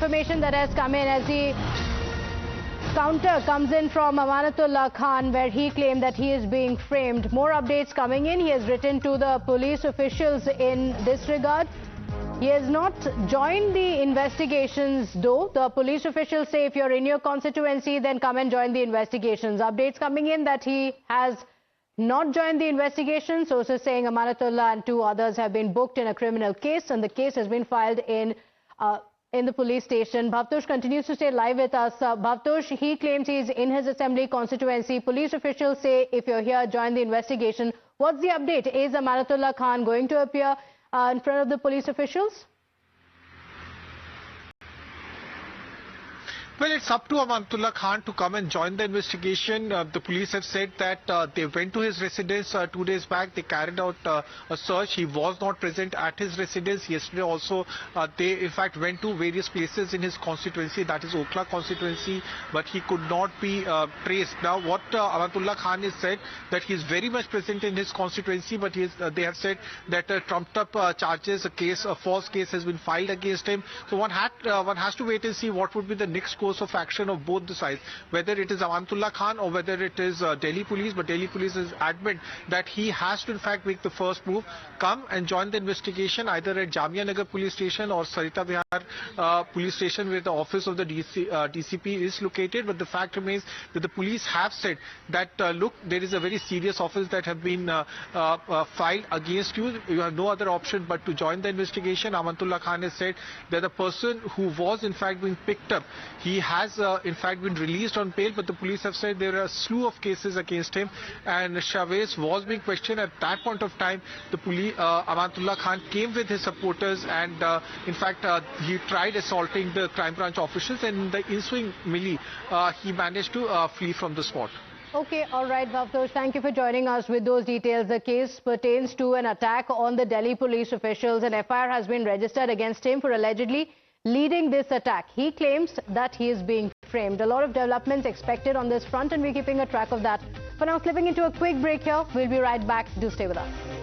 information that has come in as the counter comes in from Amanatullah Khan, where he claimed that he is being framed. More updates coming in. He has written to the police officials in this regard. He has not joined the investigations, though. The police officials say if you're in your constituency, then come and join the investigations. Updates coming in that he has not joined the investigation. Sources saying Amanatullah and two others have been booked in a criminal case, and the case has been filed in the police station. Bhavtosh continues to stay live with us. Bhavtosh, he claims he's in his assembly constituency. Police officials say if you're here, join the investigation. What's the update? Is Amanatullah Khan going to appear in front of the police officials? Well, it's up to Amanatullah Khan to come and join the investigation. The police have said that they went to his residence 2 days back. They carried out a search. He was not present at his residence. Yesterday also, they in fact went to various places in his constituency, that is Okhla constituency, but he could not be traced. Now, what Amanatullah Khan has said, that he is very much present in his constituency, but they have said that trumped up charges, a false case has been filed against him. So one has to wait and see what would be the next course of action of both the sides, whether it is Amanatullah Khan or whether it is Delhi police. But Delhi police is adamant that he has to in fact make the first move, come and join the investigation either at Jamia Nagar police station or Sarita Vihar police station, where the office of the DCP is located. But the fact remains that the police have said that look, there is a very serious offence that have been filed against you. You have no other option but to join the investigation. Amanatullah Khan has said that the person who was in fact being picked up, he has in fact been released on bail, but the police have said there are a slew of cases against him, and Chavez was being questioned. At that point of time, the police, Amanatullah Khan came with his supporters, and in fact he tried assaulting the crime branch officials, and in the ensuing melee he managed to flee from the spot. Okay, all right, Bhavtosh, thank you for joining us with those details. The case pertains to an attack on the Delhi police officials. An FIR has been registered against him for allegedly leading this attack. He claims that he is being framed. A lot of developments expected on this front, and we're keeping a track of that. For now, slipping into a quick break here. We'll be right back. Do stay with us.